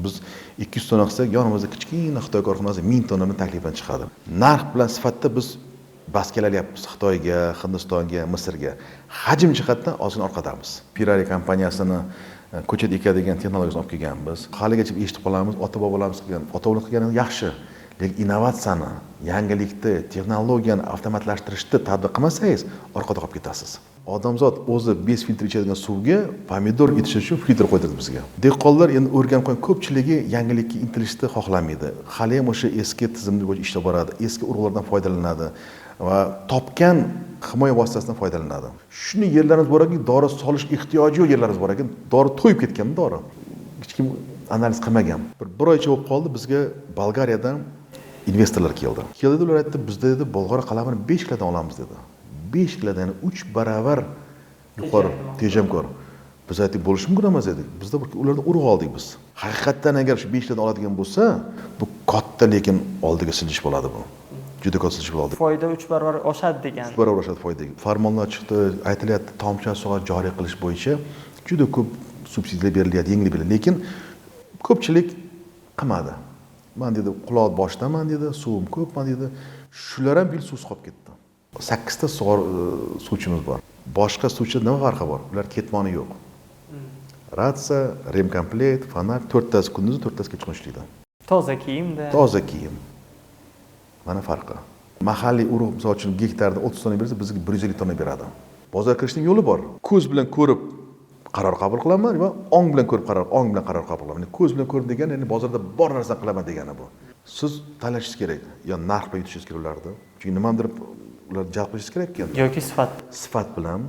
biz 200 tonna qilsak, yonimizda kichkina Xitoy korxonasi 1000 tonnani taklif bilan chiqadi. Narx bilan sifatda biz bas kelalyapmiz Xitoyga, Hindistonga, Misrga. Hajm jihatdan ozgina orqadamiz. Pirari kompaniyasini ko'chat ekadigan texnologiyasini olib kelganmiz. Haligacha eshitib qolamiz, ota-bobolarimiz qilgan, ota-onalar qilgani yaxshi. Lekin innovatsiyani, yangilikni, texnologiyani avtomatlashtirishni tadbiq qilmasangiz, orqada qolib ketasiz. Odamzod o'zi 5 filtr ichadigan suvga pomidor yetishish uchun filtr qo'ydirdi bizga. Dehqonlar endi o'rganib qo'ygan ko'pchiligi yangilikka intilishni xohlamaydi. Hali ham o'sha eski tizimda bo'yicha ishlab boradi, eski urug'lardan foydalanadi va topgan himoya vositasidan foydalanadi. Shuni yerlarimiz bor ekan, dori solish ehtiyoji yo'q yerlarimiz bor ekan, dori to'yib ketgan dori. Hech kim analiz qilmagan. Bir oycha bo'lib qoldi, bizga Bolgariyadan investorlar keldi. Keldi, ular aytdi, bizda dedi Bolg'or qalamini 5 kilodan olamiz dedi. 5 kilodan, ya'ni 3 baravar yuqori tejamkor. Biz aytdik, bo'lishi mumkin emas dedik. Bizda ulardan urug' oldik biz. Haqiqatan agar shu 5 kilodan oladigan bo'lsa, bu katta lekin oldiga siljish bo'ladi bu. Juda katta siljish bo'ladi. Foyda 3 barobar oshadi degan. 3 barobar oshadi foyda. Farmonlar chiqdi, aytilyapti, tomcha sug'or joriy qilish bo'yicha juda ko'p subsidiyalar berilyapti, yengillik beriladi, lekin ko'pchilik qilmadi. Men dedi, quloq boshdaman dedi, suvim ko'pman dedi. Shular ham bil suvsiz qolib ketdi. 8 ta suvchimiz bor. Boshqa suvchi nima farqi bor? Ular ketmoni yo'q. Ratsa, remkomplekt, fonar 4 tasi kunduzi, 4 tasi kechqurun ishlaydi. Toza kiyimda. Toza kiyim. Mana farqi. Mahalliy urug' misol uchun gektarda 30 tonna bersa, bizga 150 tonna beradi. Bozorga kirishning yo'li bor. Ko'z bilan ko'rib qaror qabul qilaman va ong bilan ko'rib ong bilan qaror qabul qilaman. Ko'z bilan ko'rib degani, ya'ni bozorda bor narsani qilaman degani bu. Siz tanlashingiz kerak. Yo narx bilan yutishingiz kerak ularni. Chunki nimadir ular jalb qilishingiz kerak ekan. Yoki sifat. Sifat bilan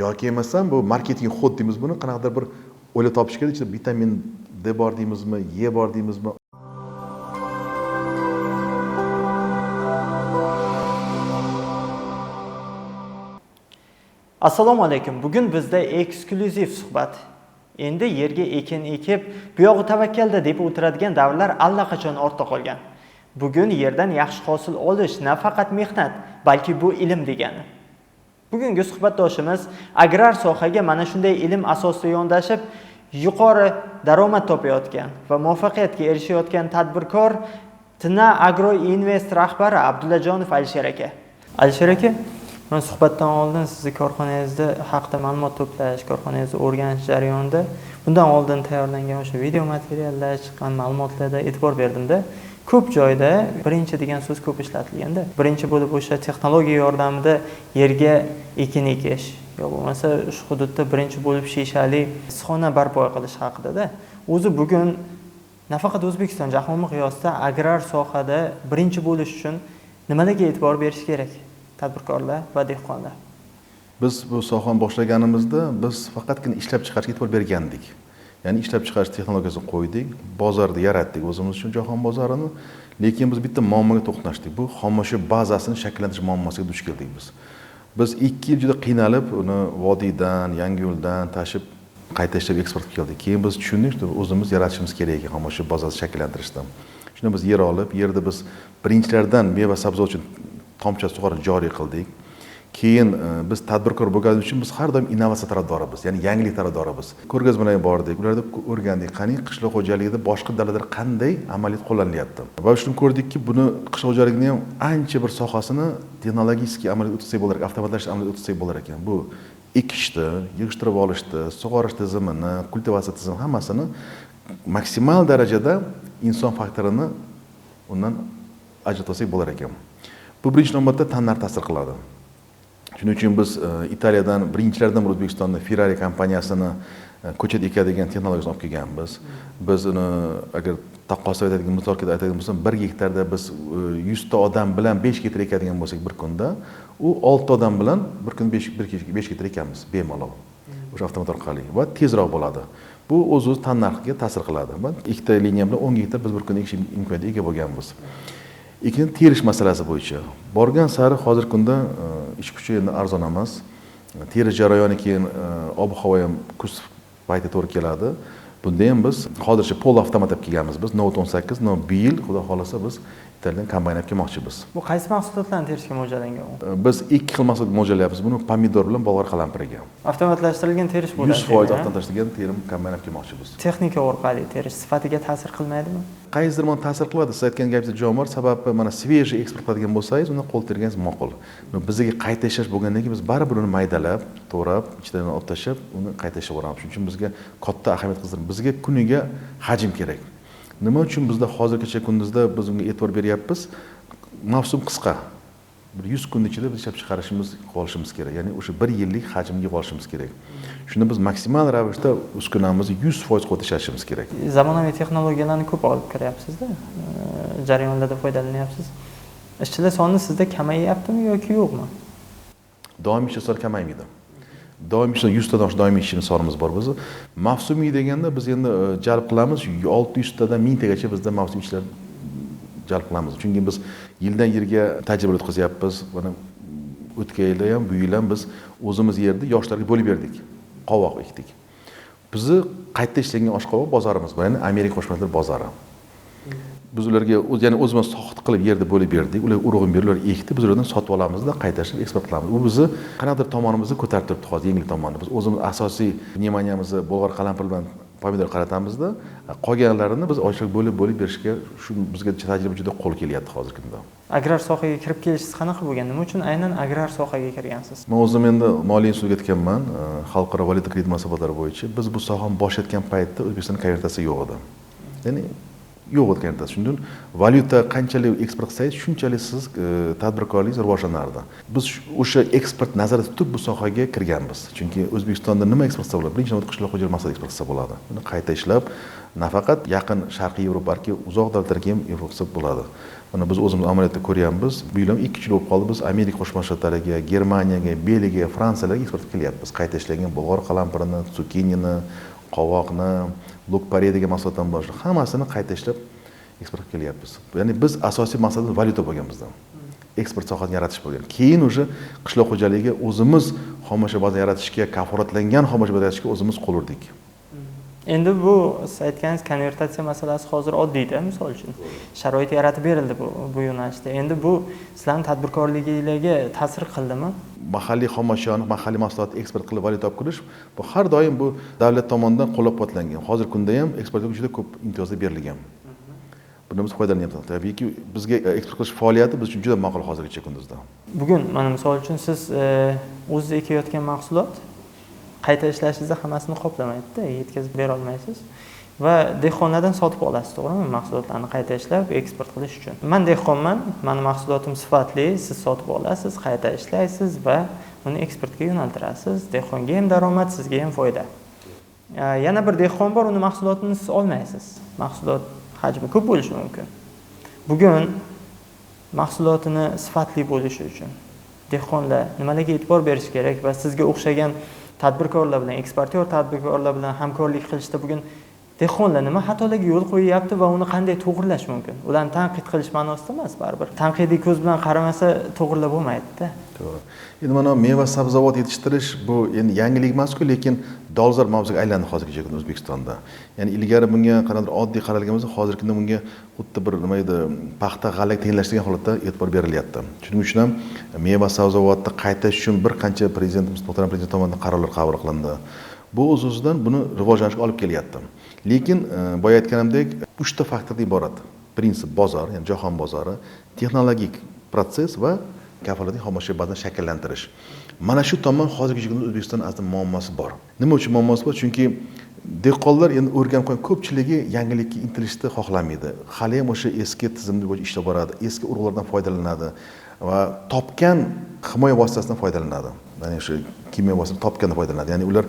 yoki emasam bu marketing xod deymiz buni, qanaqadir bir o'ylab topish kerak. Ichida vitamin D bor deymizmi, E bor deymizmi? Assalomu alaykum. Bugun bizda eksklyuziv suhbat. Endi yerga ekin ekib, bu yog'i tavakkalda deb o'tiradigan davrlar allaqachon ortda qolgan. Bugun yerdan yaxshi hosil olish nafaqat mehnat, balki bu ilm degani. Bugungi suhbatdoshimiz agrar sohaga mana shunday ilm asosida yondashib, yuqori daromad topayotgan va muvaffaqiyatga erishayotgan tadbirkor Tina Agro Invest rahbari Abdullajonov Alisher aka. Alisher aka, men suhbatdan oldin sizni korxonangizda haqida ma'lumot to'plash, korxonangizni o'rganish jarayonida bundan oldin tayyorlangan o'sha video materiallar, chiqqan ma'lumotlarda e'tibor berdimda. Ko'p joyda birinchi degan so'z ko'p ishlatilganda, birinchi bo'lib o'sha texnologiya yordamida yerga ekin ekish yo bo'lmasa shu hududda birinchi bo'lib shishali issiqxona barpo qilish haqida-da. O'zi bugun nafaqat O'zbekiston, jahon miqyosida agrar sohada birinchi bo'lish uchun nimalarga e'tibor berish kerak tadbirkorlar va dehqonlar? Biz bu sohani boshlaganimizda biz faqatgina ishlab chiqarishga e'tibor bergandik. Ya'ni ishlab chiqarish texnologiyasini qo'ydik, bozorni yaratdik o'zimiz uchun jahon bozorini, lekin biz bitta muammoga to'qnashdik. Bu xomashyo bazasini shakllantirish muammosiga duch keldik biz. Biz 2 yil juda qiynalib, uni Vodiydan, Yangiyo'ldan tashib, qayta ishlab eksport qildik. Keyin biz tushundik, o'zimiz yaratishimiz kerak ekan xomashyo bazasini shakllantirishdan. Shunda biz yer olib, yerda biz birinchilardan meva sabzavot uchun tomcha sug'orish joriy qildik. Keyin biz tadbirkor bo'lganimiz uchun biz har doim innovatsiya tarafdorimiz, ya'ni yangilik tarafdorimiz. Ko'rgazmalarga bordik, ularda o'rgandik, qani qishloq xo'jaligida boshqa davlatlarda qanday amaliyot qo'llanyapti. Va shuni ko'rdikki, buni qishloq xo'jaligining ham ancha bir sohasini texnologik amaliyot o'tsak bo'lar ekan, avtomatlashtirish amaliyot o'tsak bo'lar ekan. Bu ekishni, yig'ishtirib olishni, sug'orish tizimini, kultivatsiya tizimi hammasini maksimal darajada inson faktorini undan ajratsak bo'lar ekan. Bu birinchi navbatda tanlar ta'sir qiladi. Shuning uchun biz Italiyadan birinchilardan O'zbekistonda Pirari kompaniyasini ko'chat ekadigan texnologiyasini olib kelganmiz. Biz uni agar taqqoslab aytadigan misolga aytadigan bo'lsam, 1 gektarda biz 100 ta odam bilan 5 gektar ekadigan bo'lsak bir kunda, u 6 odam bilan bir kun 5 gektar ekamiz bemalol. O'sha avtomat orqali va tezroq bo'ladi. Bu o'z tan narxiga ta'sir qiladi. Va ikkita liniya bilan 10 gektar biz bir kunda ekish imkoniyatiga ega bo'lganmiz. Ekin terish masalasi bo'yicha borgan sari hozirgi kunda ish kuchi endi arzon emas. Terish jarayoni keyin ob-havo ham kuz payti to'g'ri keladi. Bunda ham biz hozircha pol avtomat olib kelganmiz. Biz Note 18, bu yil xudo xolasa biz Italiyadan kombayn olib kelmoqchimiz. Bu qaysi mahsulotlarni terishga mo'ljallangan? Biz ikki xil mahsulot mo'ljallayapmiz. Buni pomidor bilan bolg'or qalampiriga. Avtomatlashtirilgan terish bo'ladi. 100% avtomatlashtirilgan terim kombayn olib kelmoqchimiz. Texnika orqali terish sifatiga ta'sir qilmaydimi? Qaysidir mana ta'sir qiladi. Siz aytgan gapingiz jon bor. Sababi mana svejiy eksport qiladigan bo'lsangiz, uni qo'l terganingiz ma'qul. Bizga qayta ishlash bo'lgandan keyin biz baribir uni maydalab, to'rab, ichidan olib tashlab, uni qayta ishlab olamiz. Shuning uchun bizga katta ahamiyat qildirib, bizga kuniga hajm kerak. Nima uchun bizda hozirgacha kunduzda biz unga e'tibor beryapmiz? Mavsum qisqa. Bir 100 kun ichida biz ishlab chiqarishimiz qolishimiz kerak. Ya'ni o'sha 1 yillik hajmga olishimiz kerak. Shunda biz maksimal ravishda uskunamizni 100% qo'yib ishlashimiz kerak. Zamonaviy texnologiyalarni ko'p olib kiryapsiz-da. Jarayonlarda foydalanyapsiz. Ishchilar soni sizda kamayyaptimi yoki yo'qmi? Doimiy ishchi soni kamaymaydi. Doimiy ishchi 100 tadan doimiy ishchi sonimiz bor bizni. Mavsumiy deganda biz endi jalb qilamiz 600 tadan 1000 tagacha bizda mavsum ishchilar jalb qilamiz. Chunki biz yildan yilga tajriba o'tkazyapmiz. Mana o'tgan yilda ham, bu yil ham biz o'zimiz yerda yoshlarga bo'lib berdik. Qovoq ekdik. Bizni qayta ishlangan oshqovoq bozorimiz bor, ya'ni Amerika Qo'shma Shtatlar bozori. Biz ularga ya'ni o'zimiz soxit qilib yerda bo'lib berdik. Ular urug'ini berib ekdi, biz ulardan sotib olamizda, qayta ishlab eksport qilamiz. Bu bizni qanaqadir tomonimizni ko'tarib turibdi hozir, yengil tomonni. Biz o'zimiz asosiy vnimaniyamizni bolg'or qalampir bilan pomidor qaratamizda, qolganlarini biz ochiq bo'lib berishga shu bizga tajriba juda qo'l kelyapti hozirgi kunda. Agrar sohaga kirib kelishingiz qanaqa bo'lgan? Nima uchun aynan agrar sohaga kirgansiz? Men o'zim endi moliya institutiga ketganman, xalqaro valyuta kredit munosabatlari bo'yicha. Biz bu sohani boshlatgan paytda O'zbekistonda konvertatsiya yo'q edi. Ya'ni yo'q edi konvertatsiya. Shundan valyuta qanchalik eksport qilsangiz, shunchalik siz tadbirkorligingiz rivojlanardi. Biz o'sha eksport nazarda tutib bu sohaga kirganmiz. Chunki O'zbekistonda nima eksport qilsa bo'ladi? Birinchi navbatda qishloq xo'jalik mahsuloti eksport qilsa bo'ladi. Uni qayta ishlab, nafaqat yaqin Sharqiy Yevropa, balki uzoq davlatlarga ham eksport qilsa bo'ladi. Mana biz o'zimiz amaliyotda ko'ryapmiz. Bu yil ham 2 yil bo'lib qoldi. Biz Amerika Qo'shma Shtatlariga, Germaniyaga, Belgiyaga, Fransiyaga eksport qilyapmiz. Qayta ishlangan bolg'or qalampirini, zukinini, qovoqni, luk-pare degan mahsulotdan boshqa hammasini qayta ishlab eksport qilib kelyapmiz. Ya'ni biz asosiy maqsadimiz valyuta bo'lgan bizda. Eksport sohasini yaratish bo'lgan. Keyin o'sha qishloq xo'jaligiga o'zimiz xomashyo bazasini yaratishga, kafolatlangan xomashyo bazasini yaratishga o'zimiz qo'l urdik. Endi bu siz aytganingiz konvertatsiya masalasi hozir oddiyda, misol uchun sharoit yaratib berildi bu yo'nalishda. Endi bu sizlarning tadbirkorligingizga ta'sir qildimi? Mahalliy xomashyoni, mahalliy mahsulotni eksport qilib valyuta olib kirish bu har doim bu davlat tomonidan qo'llab-quvvatlangan. Hozirgi kunda ham eksportga juda ko'p imtiyozlar berilgan. Bundan biz foydalanyapmiz. Tabiiyki bizga eksport qilish faoliyati biz uchun juda ma'qul hozirgacha kunduzda. Bugun mana misol uchun siz o'zingiz ekayotgan mahsulot qayta ishlashingizni hammasini qoplamaydi-da, yetkazib bera olmaysiz va dehqonlardan sotib olasiz, to'g'rimi? Mahsulotlarni qayta ishlab eksport qilish uchun. Men dehqonman, meni mahsulotim sifatli, siz sotib olasiz, qayta ishlaysiz va uni eksportga yo'naltirasiz. Dehqonga ham daromad, sizga ham foyda. Yana bir dehqon bor, uni mahsulotini siz olmaysiz. Mahsulot hajmi ko'p bo'lishi mumkin. Bugun mahsulotini sifatli bo'lishi uchun dehqonlar nimalarga e'tibor berish kerak va sizga o'xshagan tadbirkorlar bilan, eksportyor tadbirkorlar bilan hamkorlik qilishda bugun dehqonlar nima xatolarga yo'l qo'yyapti va uni qanday to'g'rilash mumkin? Ularni tanqid qilish ma'nosida emas, baribir. Tanqidiy ko'z bilan qaramasa to'g'rilab bo'lmaydi-da. To'g'ri. Endi mana meva sabzavot yetishtirish bu endi yangilik emas-ku, lekin dolzarb mavzuga aylandi hozirgi kunda O'zbekistonda. Ya'ni ilgari bunga qanaqadir oddiy qaralgan bo'lsa, hozirgi kunda bunga xuddi bir nima edi, paxta g'alla tenglashtirgan holatda e'tibor berilyapti. Shuning uchun ham meva sabzavotni qaytash uchun bir qancha prezidentimiz, muhtaram prezident tomonidan qarorlar qabul qilindi. Bu o'z-o'zidan buni rivojlanishga olib kelyapti. Lekin boya aytganimdek 3 ta faktordan iborat. Prinsip bozor, ya'ni jahon bozori, texnologik proses va kafolatli xomashyo bazasini shakllantirish. Mana shu tomon hozirgi kunda O'zbekiston aslida muammosi bor. Nima uchun muammosi bor? Chunki dehqonlar endi o'rganib qo'ygan ko'pchiligi yangilikka intilishni xohlamaydi. Hali ham o'sha eski tizimda bo'yicha ishlab boradi, eski urug'lardan foydalanadi va topgan himoya vositasidan foydalanadi. Ya'ni o'sha kimyo vositasi topgandan foydalanadi. Ya'ni ular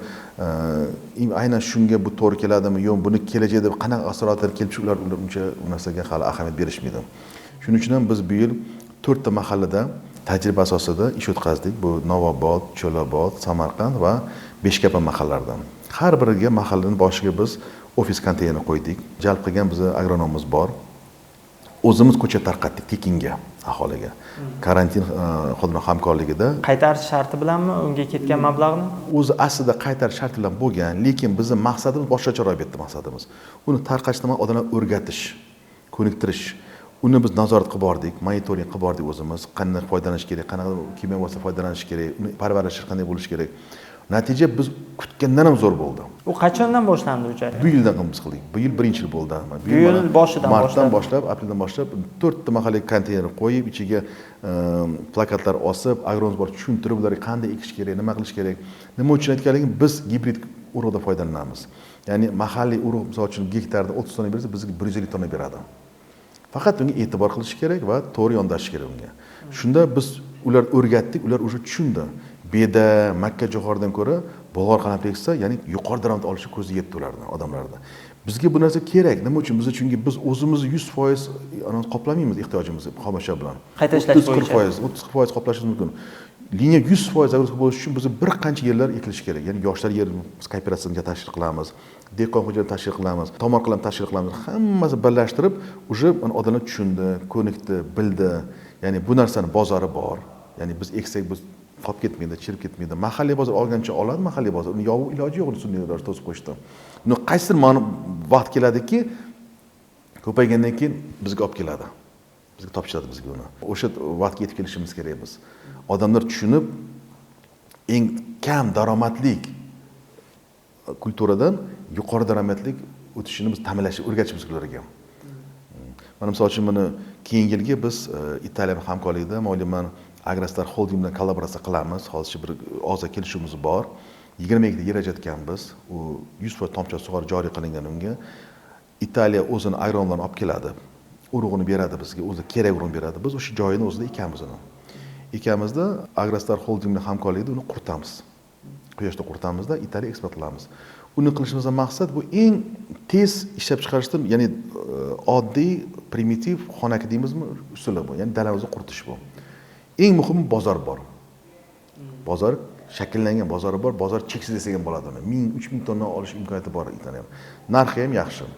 aynan shunga bu to'g'ri keladimi, yo'q, buni kelajakda qanaqa asoratlar kelib chiqib ular uncha u narsaga hali ahamiyat berishmaydi. Shuning uchun ham biz bu yil 4 ta mahallada tajriba asosida ish o'tkazdik. Bu Novobod, Cho'lobod, Samarqand va Beshkapa mahallalarida. Har biriga mahallaning boshiga biz ofis konteyner qo'ydik. Jalb qilgan bizning agronomimiz bor. O'zimiz ko'chat tarqatdik tekinga. aholiga. Karantin xodimlar hamkorligida Qaytarish sharti bilanmi unga ketgan mablag'ni? o'zi aslida qaytarish sharti bilan bo'lgan, lekin bizning maqsadimiz boshqacharoq bitta maqsadimiz. Uni tarqatishdan oldin o'rgatish, ko'niktirish. Uni biz nazorat qilib bordik, monitoring qilib bordik o'zimiz, qanday foydalanish kerak, qanaqa kimyo vosita foydalanish kerak, uni parvarishi qanday bo'lishi kerak. Natija biz kutgandan ham zo'r bo'ldi. U qachondan boshlandi u jarayon? Bu yildan biz qildik. Bu yil 1-yil bo'ldi. Bu yil boshidan martdan boshlab, apreldan boshlab 4 ta mahalliy konteyner qo'yib, ichiga plakatlar osib, agronomlar tushuntirib, ularga qanday ekish kerak, nima qilish kerak. Nima uchun aytganligim, biz gibrid urug'dan foydalanamiz. Ya'ni mahalliy urug', misol uchun gektarda 30 tonna bersa, bizga 150 tonna beradi. Faqat unga e'tibor qilish kerak va to'g'ri yondashish kerak unga. Shunda biz ular o'rgatdik, ular o'sha tushundi. Beda, Makka jo'xoridan ko'ra Bolg'or qalampeksa, ya'ni yuqori daromad olishi ko'zi yetdi ulardan, odamlarda. Bizga bu narsa kerak. Nima uchun? Biz chunki biz o'zimizni 100% qoplamaymiz ehtiyojimizni xomashyo bilan. Qayta ishlash bo'yicha 30% qoplashimiz mumkin. Liniya 100% agar bo'lish uchun biz bir qancha yerlar ekilish kerak. Ya'ni yoshlar yer kooperatsiyasiga tashkil qilamiz, dehqon xo'jaligini tashkil qilamiz, tomorqalarni tashkil qilamiz. Hammasi birlashtirib, o'sha odamlar tushundi, ko'nikdi, bildi. Ya'ni bu narsani bozori bor. Ya'ni biz eksak biz qolib ketmaydi, chirib ketmaydi. Mahalliy bozor olgancha oladi, mahalliy bozor. Uni yo'q iloji yo'q, uni sun'iy ravishda to'sib qo'yishdi. Uni qaysidir vaqt keladiki, ko'paygandan keyin bizga olib keladi. Bizga topshiradi bizga uni. O'sha vaqtga yetib kelishimiz kerak biz. Odamlar tushunib, eng kam daromadlik kulturadan yuqori daromadlik o'tishini biz ta'minlash, o'rgatishimiz ularga. Mana misol uchun buni keyingi yilga biz Italiya hamkorligida ma'lumman Agrostar Holding bilan kollaboratsiya qilamiz. Hozircha bir og'zaki kelishuvimiz bor. 20 gektar yer ajratganmiz. U 100% tomchi sug'orish joriy qilingan unga. Italiya o'zini agronomlarni olib keladi. Urug'ini beradi bizga, o'zi kerak urug'ini beradi. Biz o'sha joyini o'zida ekamiz uni. Ekamizda Agrostar Holding bilan hamkorligida uni quritamiz. Quyoshda quritamizda Italiya eksport qilamiz. Uni qilishimizdan maqsad bu eng tez ishlab chiqarishdan, ya'ni oddiy, primitiv xonaki deymizmi, usuli bu. Ya'ni dalamizni quritish bu. Eng muhimi bozor bor. Bozor shakllangan bozori bor, bozor cheksiz desak ham bo'ladi uni. 1000-3000 tonna olish imkoniyati bor Italiya. Narxi ham yaxshi.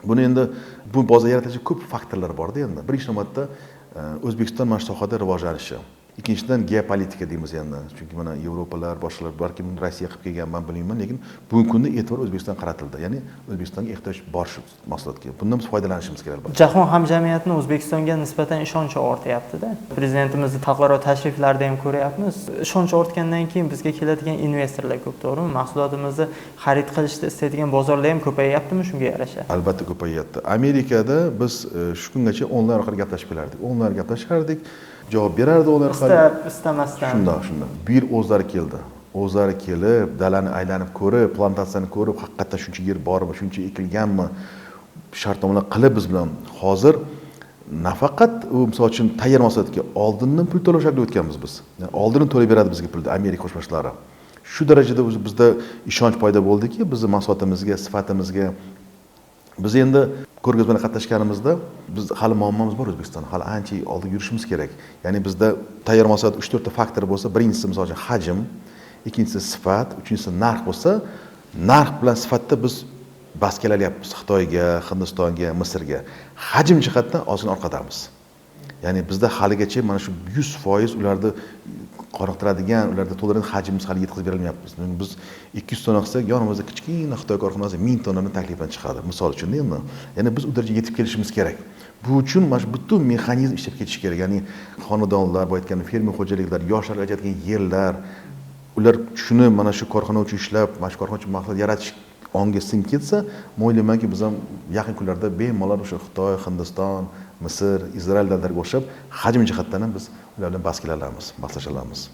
Buni endi bu bozor yaratish ko'p faktorlar bor-da endi. Birinchi navbatda O'zbekiston mana shu sohada rivojlanishi. Ikkinchidan geopolitika deymiz endi. Chunki mana Yevropalar, boshqalar balki Rossiya qilib kelganman bilmayman, lekin bugungi kunda e'tibor O'zbekistonga qaratildi. Ya'ni O'zbekistonga ehtiyoj bor shu mahsulotga. Bundan biz foydalanishimiz kerak. Jahon hamjamiyatining O'zbekistonga nisbatan ishonchi ortyapti-da. Prezidentimizni xalqaro tashriflarida ham ko'ryapmiz. Ishonch ortgandan keyin bizga keladigan investorlar ko'p, to'g'rimi? Mahsulotimizni xarid qilishni istaydigan bozorlar ham ko'payyaptimi shunga yarasha? Albatta ko'payyapti. Amerikada biz shu kungacha onlayn orqali gaplashib kelardik. Onlayn gaplashardik. Javob berardi ular istamasdan. Shunda. Bu yil o'zlari keldi. O'zlari kelib, dalani aylanib ko'rib, plantatsiyani ko'rib, haqiqatdan shuncha yer bormi, shuncha ekilganmi, shartnomalar qilib biz bilan hozir nafaqat u misol uchun tayyor mahsulotga oldindan pul to'lash shaklida o'tganmiz biz. Yani oldindan to'lab beradi bizga pulni Amerika Qo'shma Shtatlari. Shu darajada bizda ishonch paydo bo'ldiki, bizning mahsulotimizga, sifatimizga. Biz endi ko'rgazmada qatnashganimizda biz hali muammomiz bor O'zbekistonda. Hali ancha oldiga yurishimiz kerak. Ya'ni bizda tayyor mahsulot 3-4 ta faktor bo'lsa, birinchisi misol uchun hajm, ikkinchisi sifat, uchinchisi narx bo'lsa, narx bilan sifatda biz bas kelalyapmiz Xitoyga, Hindistonga, Misrga. Hajm jihatdan ozgina orqadamiz. Ya'ni bizda haligacha mana shu 100% ularni qoniqtiradigan, ularda to'ladigan hajmimiz hali yetkazib berolmayapmiz. Biz 200 tonna qilsak, yonimizda kichkina Xitoy korxonasi 1000 tonnani taklifdan chiqadi. Misol uchun endi. Ya'ni biz u darajaga yetib kelishimiz kerak. Bu uchun mana shu butun mexanizm ishlab ketishi kerak. Ya'ni xonadonlar, bu aytgan fermer xo'jaliklar, yoshlarga ajratilgan yerlar, ular shuni mana shu korxona uchun ishlab, mana shu korxona uchun mahsulot yaratish onga singib ketsa, o'ylaymanki biz ham yaqin kunlarda bemalol o'sha Xitoy, Hindiston, Misr, Izrael davlatlariga o'xshab hajm jihatdan ham biz ular bilan bas kela olamiz, bahslasha olamiz.